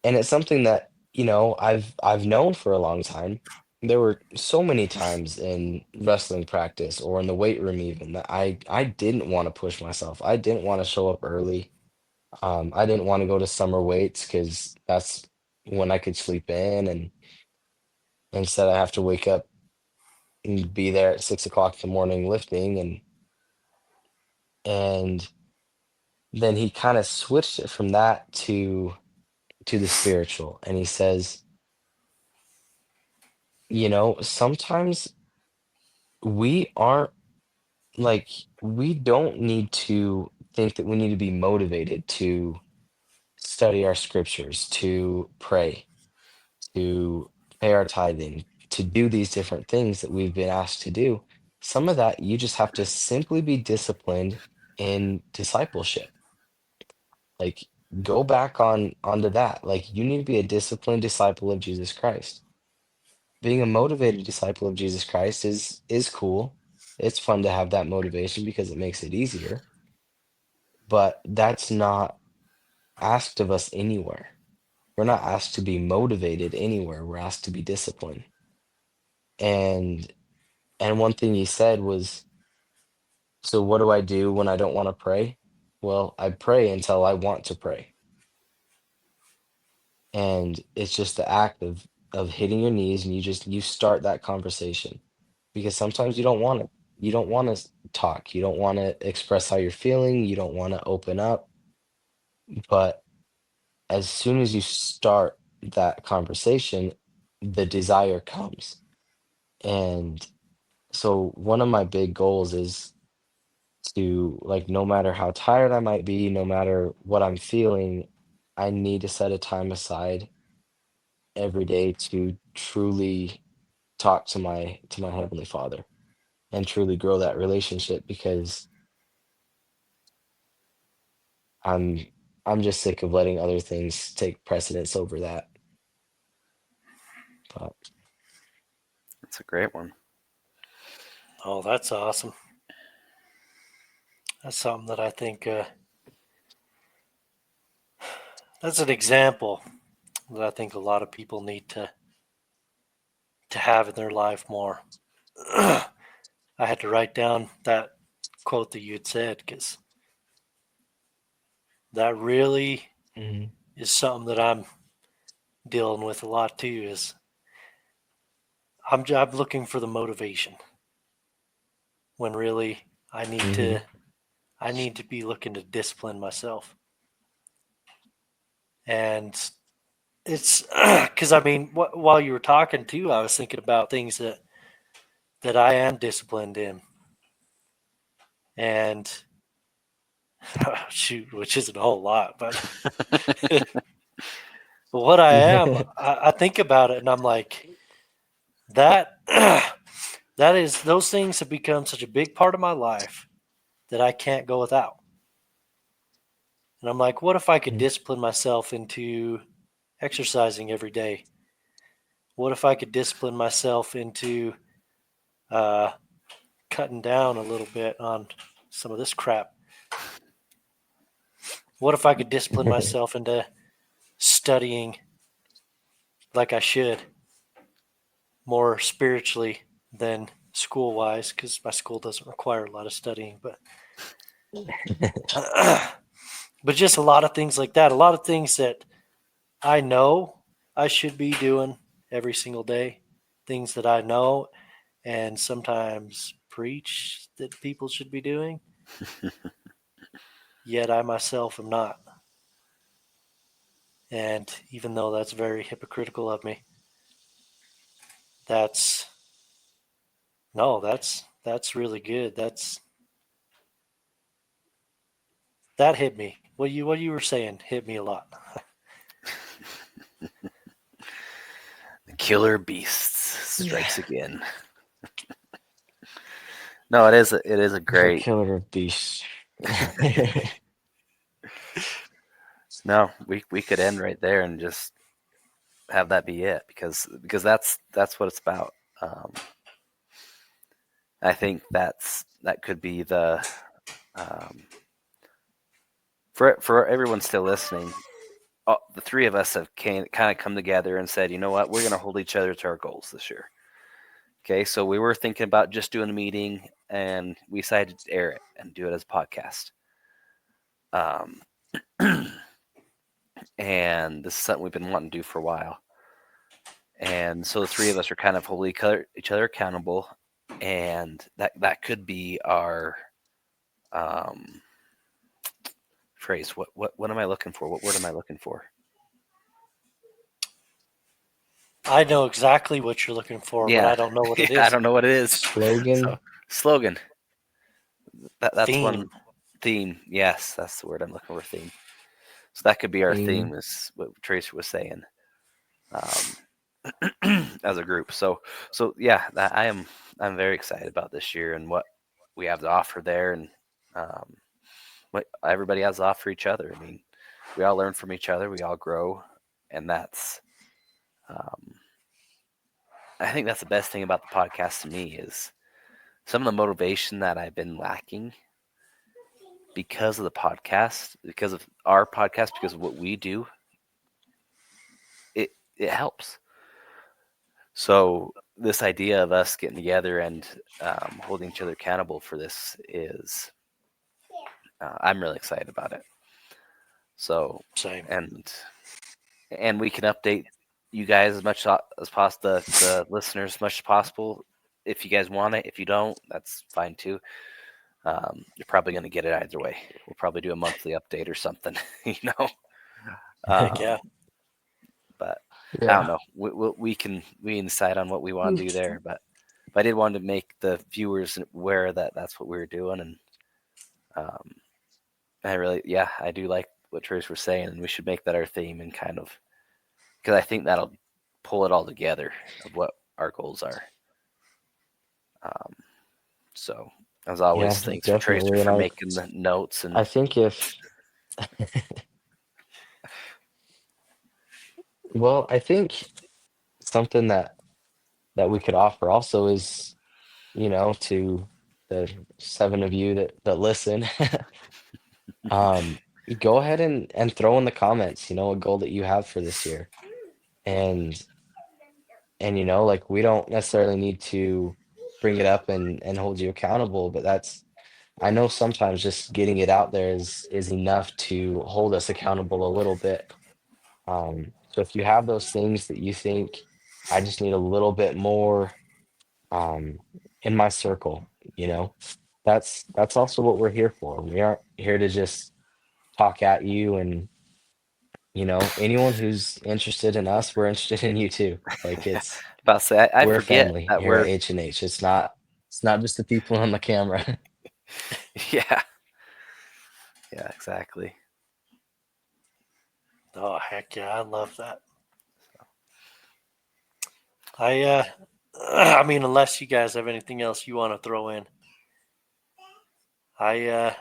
it's something that, I've known for a long time. There were so many times in wrestling practice or in the weight room even that I didn't want to push myself. I didn't want to show up early. I didn't want to go to summer weights because that's when I could sleep in, and instead I have to wake up and be there at 6 o'clock in the morning lifting, and then he kind of switched it from that to the spiritual, and he says, sometimes we aren't like we don't need to think that we need to be motivated to study our scriptures, to pray, to pay our tithing, to do these different things that we've been asked to do. Some of that you just have to simply be disciplined in discipleship. Like, go back onto that. Like, you need to be a disciplined disciple of Jesus Christ. Being a motivated disciple of Jesus Christ is cool. It's fun to have that motivation because it makes it easier, but that's not asked of us anywhere. We're not asked to be motivated anywhere. We're asked to be disciplined. And one thing he said was, so what do I do when I don't want to pray? Well, I pray until I want to pray. And it's just the act of hitting your knees, and you start that conversation, because sometimes you don't want to talk, you don't want to express how you're feeling, you don't want to open up, but as soon as you start that conversation, the desire comes. And so one of my big goals is to, like, no matter how tired I might be, no matter what I'm feeling, I need to set a time aside every day to truly talk to my heavenly Father and truly grow that relationship, because I'm I'm just sick of letting other things take precedence over that. But That's a great one. Oh, that's awesome. That's something that I think that's an example that I think a lot of people need to have in their life more. I had to write down that quote that you had said because that really mhm, is something that I'm dealing with a lot too. Is I'm looking for the motivation when really mhm, I need to be looking to discipline myself. And it's because I mean, while you were talking too, I was thinking about things that I am disciplined in, and shoot, which isn't a whole lot, but what I am, I think about it, and I'm like that. That is, those things have become such a big part of my life that I can't go without. And I'm like, what if I could mhm. discipline myself into exercising every day? What if I could discipline myself into uh, cutting down a little bit on some of this crap? What if I could discipline myself into studying like I should, more spiritually than school wise? Because my school doesn't require a lot of studying, but but just a lot of things like that. A lot of things that I know I should be doing every single day. Things that I know and sometimes preach that people should be doing, yet I myself am not. And even though that's very hypocritical of me, that's no, that's really good. That hit me. What you were saying hit me a lot. The killer beasts strikes again. No, it is a The great. killer of beasts. No, we could end right there and just have that be it, because that's what it's about. I think that could be the um, for everyone still listening. The three of us have kind of come together and said, you know what, we're going to hold each other to our goals this year. Okay, so we were thinking about just doing a meeting, and we decided to air it and do it as a podcast. Um, and this is something we've been wanting to do for a while. And so the three of us are kind of holding each other accountable, and that could be our um, phrase. What am I looking for? What word am I looking for? I know exactly what you're looking for, but Yeah, I don't know what it I is. don't know what it is. So Slogan. slogan. That's one Theme. theme. Yes, that's the word I'm looking for. Theme. So that could be our Theme. theme, is what Tracy was saying, as a group. So yeah, I'm very excited about this year and what we have to offer there, and um, what everybody has to offer each other. I mean, we all learn from each other, we all grow, and um, I think that's the best thing about the podcast to me, is some of the motivation that I've been lacking because of the podcast, because of our podcast, because of what we do, it helps. So this idea of us getting together and holding each other accountable for this is, I'm really excited about it. So Same. and we can update you guys as much as possible, the listeners as much as possible. If you guys want it, if you don't, that's fine too. You're probably going to get it either way. We'll probably do a monthly update or something, you know. Heck yeah. But I Yeah. don't know. We can decide on what we want to do there. But I did want to make the viewers aware that that's what we were doing, and I do like what Trace was saying, and we should make that our theme and kind of, because I think that'll pull it all together of what our goals are. So as always, Yeah, thanks for Tracer definitely. for And making the notes and I think I think something that we could offer also is, to the 7 of you that listen, um, go ahead and throw in the comments, a goal that you have for this year. And like, we don't necessarily need to bring it up and hold you accountable, but I know sometimes just getting it out there is enough to hold us accountable a little bit. So if you have those things that you think, I just need a little bit more um, in my circle, that's also what we're here for. We aren't here to just talk at you, and anyone who's interested in us, we're interested in you too. Like, about to say, I we're a forget family that here at we're H&H. It's not just the people on the camera. yeah, exactly. Oh, heck yeah. I love that. I mean, unless you guys have anything else you want to throw in, I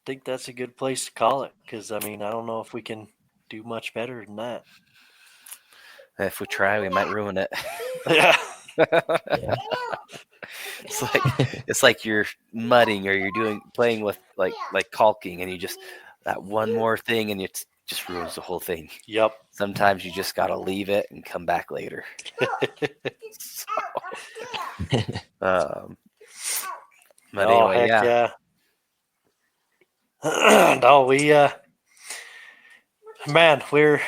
think that's a good place to call it, because, I mean, I don't know if we can do much better than that. If we try, we might ruin it. Yeah. Yeah. It's like you're mudding or you're playing with like caulking, and you just that one more thing and it just ruins the whole thing. Yep. Sometimes you just gotta leave it and come back later. So, but Oh, anyway, heck yeah. No, man, we're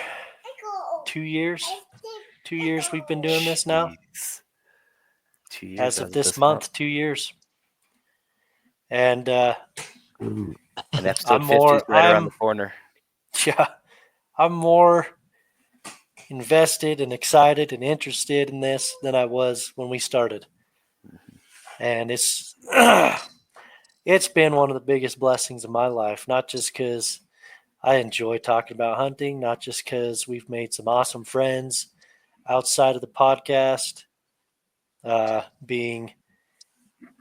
2 years. 2 years we've been doing this now. Jeez. 2 years As of this month, 2 years. And Ooh. And episode 50 is right around the corner. Yeah, I'm more invested and excited and interested in this than I was when we started. And it's been one of the biggest blessings of my life, not just because I enjoy talking about hunting, not just because we've made some awesome friends outside of the podcast, being,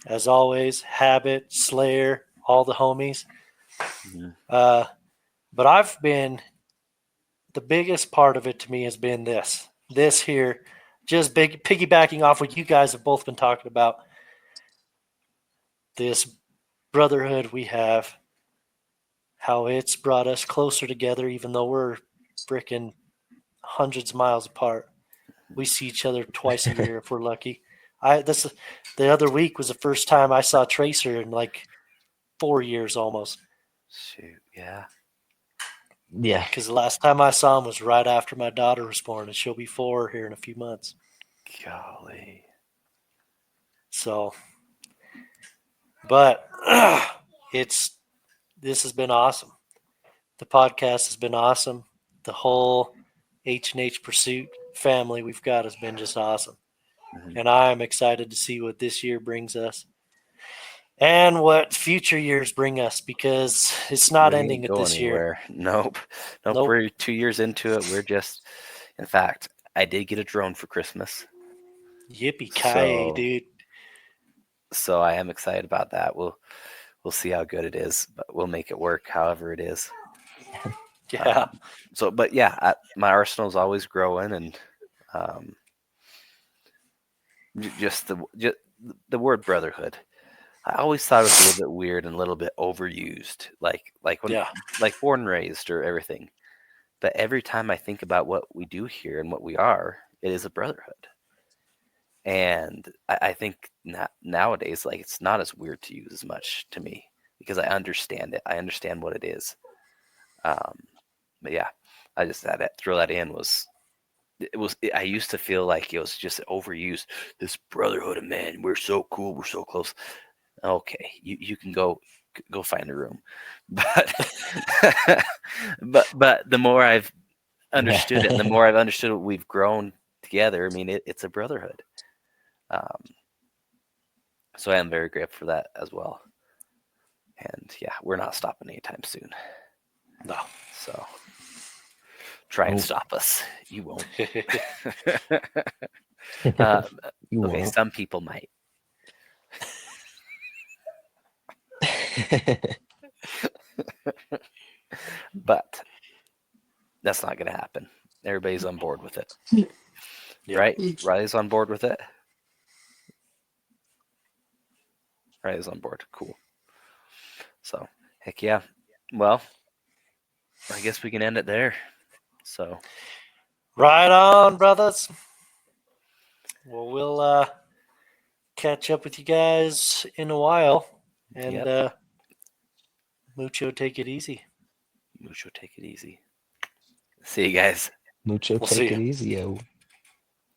as always, Habit, Slayer, all the homies. Mhm. But the biggest part of it to me has been this here, just piggybacking off what you guys have both been talking about, this brotherhood we have, how it's brought us closer together, even though we're freaking hundreds of miles apart. We see each other twice a year if we're lucky. The other week was the first time I saw Tracer in like 4 years almost. Shoot, yeah. Yeah. Because the last time I saw him was right after my daughter was born, and she'll be 4 here in a few months. Golly. So, but this has been awesome. The podcast has been awesome. The whole H&H Pursuit family we've got has been just awesome. Mhm. And I'm excited to see what this year brings us and what future years bring us, because it's not We ending ain't with going this year. anywhere. Nope. Nope. We're 2 years into it. We're just, in fact, I did get a drone for Christmas. Yippee-ki-yay, dude. So I am excited about that. We'll see how good it is, but we'll make it work however it is. Yeah. But yeah, my arsenal is always growing, and just the word brotherhood. I always thought it was a little bit weird and a little bit overused, like when Yeah. like born and raised or everything. But every time I think about what we do here and what we are, it is a brotherhood. And I think nowadays, like, it's not as weird to use as much to me because I understand it. I understand what it is. But yeah, I just had to throw that in. I used to feel like it was just overused. This brotherhood of men, we're so cool, we're so close. Okay, you can go find a room, but but the more I've understood it, and the more I've understood what we've grown together, I mean, it's a brotherhood. So I am very grateful for that as well. And yeah, we're not stopping anytime soon. No. So try and Nope. stop us. You won't. You Okay, won't. some people might. But that's not going to happen. Everybody's on board with it. Yeah. Right? Riley's on board with it. Riley's on board. Cool. So, heck yeah. Well, I guess we can end it there. So, Right on, brothers. Well, we'll catch up with you guys in a while. And yep. Mucho, take it easy. Mucho, take it easy. See you guys. Mucho, We'll take see it ya. easy, yo.